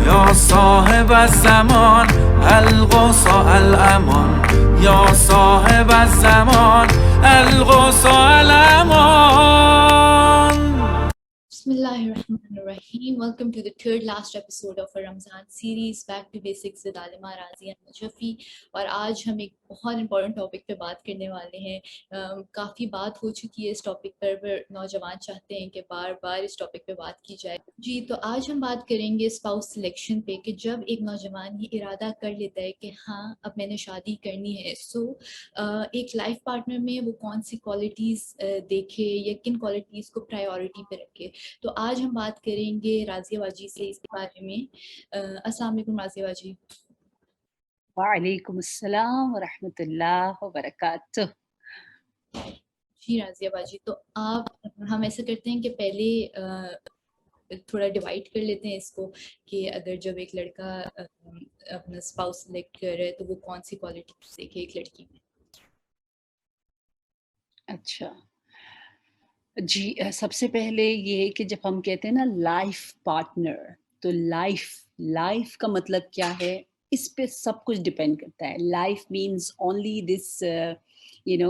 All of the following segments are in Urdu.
یا صاحب الزمان الغوث الامان یا صاحب الزمان الغوث الامان. Bismillahirrahmanirrahim. Welcome to the third last episode of our Ramzan series, Back to Basics with Alima Razi and Mujaffi. اور آج ہم ایک بہت امپورٹنٹ ٹاپک پہ بات کرنے والے ہیں. کافی بات ہو چکی ہے اس ٹاپک پر نوجوان چاہتے ہیں کہ بار بار اس ٹاپک پہ بات کی جائے. جی تو آج ہم بات کریں گے اسپاؤس سلیکشن پہ کہ جب ایک نوجوان یہ ارادہ کر لیتا ہے کہ ہاں اب میں نے شادی کرنی ہے، سو ایک لائف پارٹنر میں وہ کون سی کوالٹیز دیکھے یا کن کوالٹیز کو پرائیورٹی پہ رکھے. تو آج ہم بات کریں گے رازیہ باجی سے اس کے بارے میں. السلام علیکم رازیہ باجی. وعلیکم السلام ورحمۃ اللہ وبرکاتہ. جی رازیہ باجی، تو آپ ہم ایسا کرتے ہیں کہ پہلے تھوڑا ڈیوائڈ کر لیتے ہیں اس کو کہ اگر جب ایک لڑکا اپنا اسپاؤس سلیکٹ کر رہا ہے تو وہ کون سی کوالٹیز دیکھے ایک لڑکی میں. اچھا جی، سب سے پہلے یہ ہے کہ جب ہم کہتے ہیں نا لائف پارٹنر، تو لائف کا مطلب کیا ہے، اس پہ سب کچھ ڈپینڈ کرتا ہے. Life means only this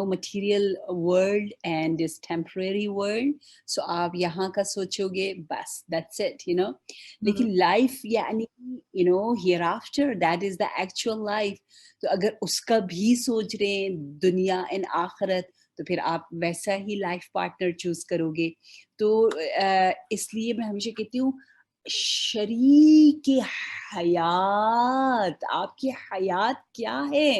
material world and this temporary world. So آپ یہاں کا سوچو گے بس دیٹس اٹ لیکن لائف یعنی hereafter, that is the actual life. تو اگر اس کا بھی سوچ رہے ہیں دنیا اینڈ آخرت، تو پھر آپ ویسا ہی لائف پارٹنر چوز کرو گے. تو اس لیے میں ہمیشہ کہتی ہوں شریک حیات، آپ کی حیات کیا ہے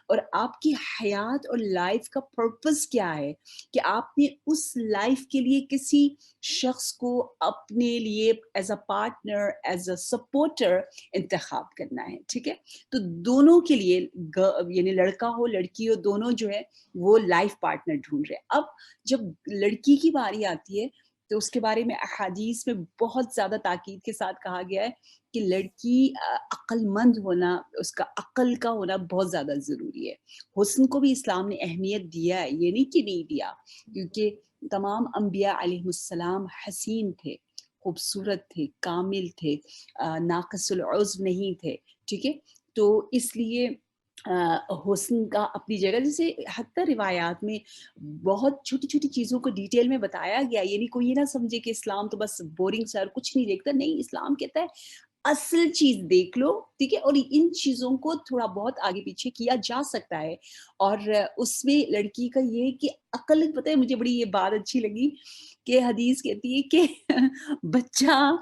اور آپ کی حیات اور لائف کا پرپس کیا ہے، کہ آپ نے اس لائف کے لیے کسی شخص کو اپنے لیے as a partner, as a supporter انتخاب کرنا ہے. ٹھیک ہے، تو دونوں کے لیے یعنی لڑکا ہو لڑکی ہو، دونوں جو ہے وہ لائف پارٹنر ڈھونڈ رہے ہیں. اب جب لڑکی کی باری آتی ہے تو اس کے بارے میں احادیث میں بہت زیادہ تاکید کے ساتھ کہا گیا ہے کہ لڑکی عقل مند ہونا، اس کا عقل کا ہونا بہت زیادہ ضروری ہے. حسن کو بھی اسلام نے اہمیت دیا ہے، یہ نہیں کہ نہیں دیا، کیونکہ تمام انبیاء علیہ السلام حسین تھے، خوبصورت تھے، کامل تھے، ناقص العضو نہیں تھے. ٹھیک ہے، تو اس لیے حسن کا اپنی جگہ، جیسے حتی روایات میں بہت چھوٹی چھوٹی چیزوں کو ڈیٹیل میں بتایا گیا. یعنی کوئی یہ نہ سمجھے کہ اسلام تو بس بورنگ سر کچھ نہیں دیکھتا، نہیں، اسلام کہتا ہے اصل چیز دیکھ لو. ٹھیک ہے، اور ان چیزوں کو تھوڑا بہت آگے پیچھے کیا جا سکتا ہے. اور اس میں لڑکی کا یہ کہ عقل، پتہ ہے مجھے بڑی یہ بات اچھی لگی کہ حدیث کہتی ہے کہ بچہ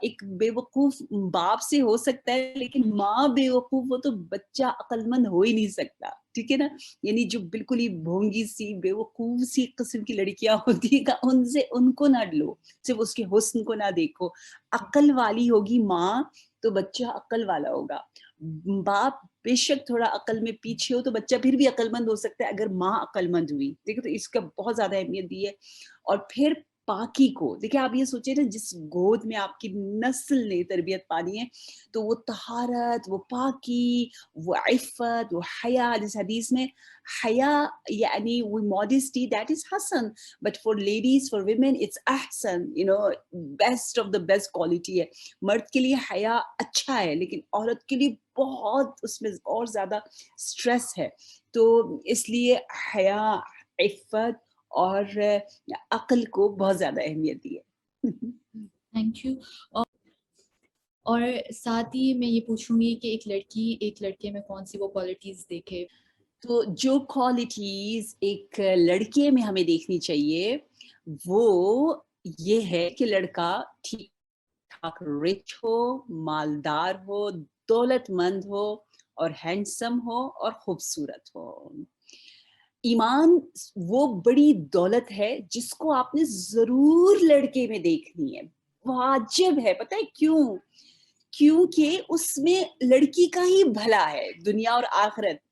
ایک بے وقوف باپ سے ہو سکتا ہے، لیکن ماں بے وقوف ہو تو بچہ عقل مند ہو ہی نہیں سکتا. ٹھیک ہے نا، یعنی جو بالکل ہی بھونگی سی بے وقوف سی قسم کی لڑکیاں ہوتی ہیں ان کو نہ لو، صرف اس کے حسن کو نہ دیکھو. عقل والی ہوگی ماں تو بچہ عقل والا ہوگا. باپ بے شک تھوڑا عقل میں پیچھے ہو تو بچہ پھر بھی عقل مند ہو سکتا ہے اگر ماں عقل مند ہوئی. دیکھو تو اس کا بہت زیادہ اہمیت دی ہے. اور پھر پاکی کو دیکھیں، آپ یہ سوچیں نا جس گود میں آپ کی نسل نے تربیت پانی ہے تو وہ طہارت، وہ پاکی، وہ عفت، وہ حیا. جس حدیث میں حیا یعنی وہ modesty that is Hasan, but for ladies, for women it's Ahsan, best of the best quality ہے. مرد کے لیے حیا اچھا ہے لیکن عورت کے لیے بہت اس میں اور زیادہ سٹریس ہے. تو اس لیے حیا، عفت اور عقل کو بہت زیادہ اہمیت دی ہے. Thank you. اور ساتھ ہی میں یہ پوچھوں گی کہ ایک لڑکی ایک لڑکے میں کون سی وہ کوالٹیز دیکھے. تو جو کوالٹیز ایک لڑکے میں ہمیں دیکھنی چاہیے وہ یہ ہے کہ لڑکا ٹھیک ٹھاک رچ ہو، مالدار ہو، دولت مند ہو اور ہینڈسم ہو اور خوبصورت ہو. ایمان وہ بڑی دولت ہے جس کو آپ نے ضرور لڑکے میں دیکھنی ہے، واجب ہے. پتہ ہے کیوں؟ کیونکہ اس میں لڑکی کا ہی بھلا ہے، دنیا اور آخرت.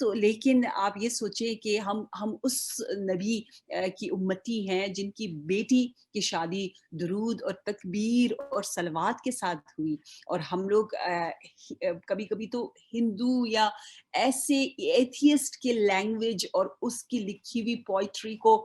تو لیکن آپ یہ سوچیں کہ ہم اس نبی کی امتی ہیں جن کی بیٹی کی شادی درود اور تکبیر اور صلوات کے ساتھ ہوئی، اور ہم لوگ کبھی کبھی تو ہندو یا ایسے ایتھیسٹ کے لینگویج اور اس کی لکھی ہوئی پوئٹری کو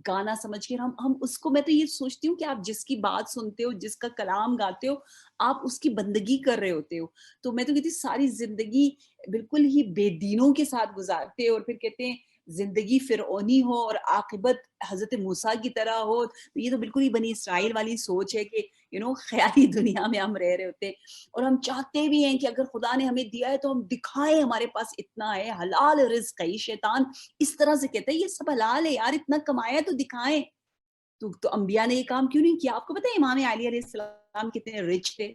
گانا سمجھ کے ہم اس کو، میں تو یہ سوچتی ہوں کہ آپ جس کی بات سنتے ہو، جس کا کلام گاتے ہو، آپ اس کی بندگی کر رہے ہوتے ہو. تو میں تو کہتی ساری زندگی بالکل ہی بے دینوں کے ساتھ گزارتے اور پھر کہتے ہیں زندگی فرعونی ہو اور عاقبت حضرت موسیٰ کی طرح ہو. تو یہ تو بالکل ہی بنی اسرائیل والی سوچ ہے کہ خیالی دنیا میں ہم رہ رہے ہوتے ہیں، اور ہم چاہتے بھی ہیں کہ اگر خدا نے ہمیں دیا ہے تو ہم دکھائیں ہمارے پاس اتنا ہے، حلال رزق ہے. شیطان اس طرح سے کہتا ہے یہ سب حلال ہے یار، اتنا کمایا ہے تو دکھائیں. تو انبیاء نے یہ کام کیوں نہیں کیا؟ آپ کو پتہ ہے امام علی علیہ السلام کتنے رچ تھے.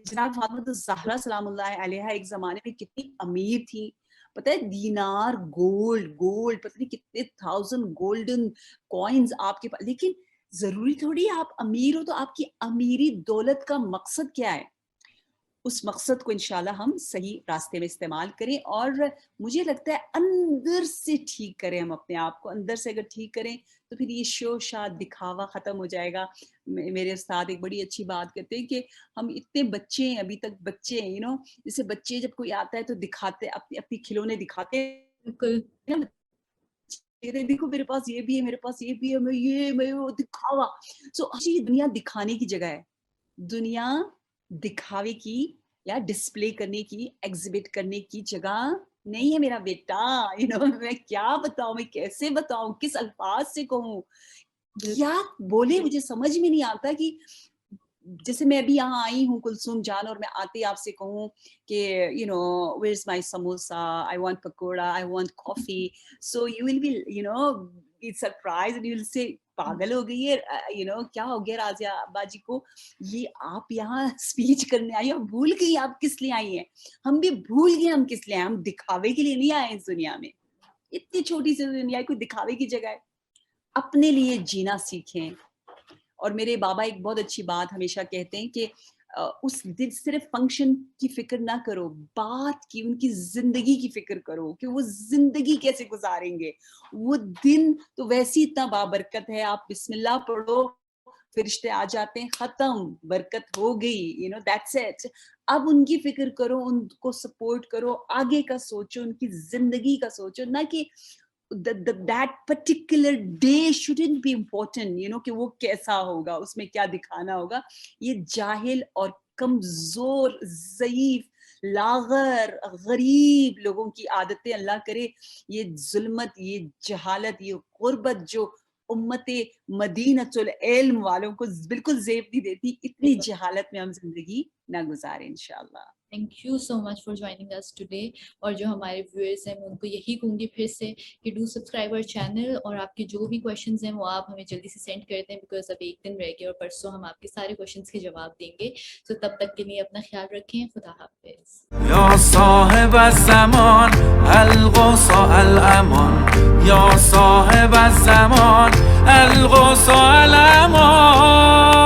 جناب فاطمہ الزہرا سلام اللہ علیہا ایک زمانے میں کتنی امیر تھی، پتہ ہے دینار گولڈ پتہ نہیں کتنے 1000 گولڈن کوئنز آپ کے پاس. لیکن ضروری تھوڑی آپ امیر ہو تو آپ کی امیری دولت کا مقصد کیا ہے؟ اس مقصد کو انشاءاللہ ہم صحیح راستے میں استعمال کریں، اور مجھے لگتا ہے اندر سے ٹھیک کریں. ہم اپنے آپ کو اندر سے اگر ٹھیک کریں تو پھر یہ شو شاد دکھاوا ختم ہو جائے گا. میرے استاد ایک بڑی اچھی بات کہتے ہیں کہ ہم اتنے بچے ہیں، ابھی تک بچے ہیں، جیسے بچے جب کوئی آتا ہے تو دکھاتے اپنی کھلونے دکھاتے بالکل دیکھو میرے پاس یہ بھی ہے، میرے پاس یہ بھی ہے، میں وہ دکھاوا. سو یہ دنیا دکھانے کی جگہ ہے، دنیا دکھاوے کی یا ڈسپلے کرنے کی، ایگزیبٹ کرنے کی جگہ نہیں ہے میرا بیٹا. میں کیا بتاؤں، میں کیسے بتاؤں، کس الفاظ سے کہوں، کیا بولے، مجھے سمجھ میں نہیں آتا. کہ جیسے میں ابھی یہاں آئی ہوں کلثوم جان، اور میں آتے آپ سے کہوں کہ where is my samosa, I want pakoda, I want coffee, so you will be surprised and you will say پاگل ہو گئی ہے، کیا ہو گیا راضیہ باجی کو، یہ آپ یہاں اسپیچ کرنے آئی ہو، بھول گئی آپ کس لیے آئی ہیں. ہم بھی بھول گئے ہم کس لیے آئے، ہم دکھاوے کے لیے نہیں آئے اس دنیا میں. اتنی چھوٹی سی دنیا کوئی دکھاوے کی جگہ ہے. اپنے لیے جینا سیکھیں. اور میرے بابا ایک بہت اچھی بات ہمیشہ کہتے ہیں کہ اس دن صرف فنکشن کی فکر نہ کرو، بات کی، ان کی زندگی کی فکر کرو کہ وہ زندگی کیسے گزاریں گے. وہ دن تو ویسی اتنا بابرکت ہے، آپ بسم اللہ پڑھو، فرشتے آ جاتے ہیں، ختم، برکت ہو گئی. that's it. اب ان کی فکر کرو، ان کو سپورٹ کرو، آگے کا سوچو، ان کی زندگی کا سوچو، نہ کہ that particular day shouldn't be important, کہ وہ کیسا ہوگا، اس میں کیا دکھانا ہوگا. یہ جاہل اور کمزور، ضعیف، لاغر، غریب لوگوں کی عادتیں، اللہ کرے یہ ظلمت، یہ جہالت، یہ غربت جو امت مدینۃ العلم والوں کو بالکل زیب نہیں دیتی، اتنی جہالت میں ہم زندگی نہ گزاریں انشاءاللہ. Thank you so much for joining us today. اور جو ہمارے ویورز ہیں میں ان کو یہی کہوں گی پھر سے کہ ڈو سبسکرائب اور چینل، اور آپ کے جو بھی کویشچنز ہیں وہ آپ ہمیں جلدی سے سینڈ کر دیں، بیکاز اب ایک دن رہ گیا اور پرسوں ہم آپ کے سارے کویشچنز کے جواب دیں گے. تو تب تک کے لیے اپنا خیال رکھیں. خدا حافظ. یا صاحب الزمان الغوث الامان، یا صاحب الزمان الغوث الامان.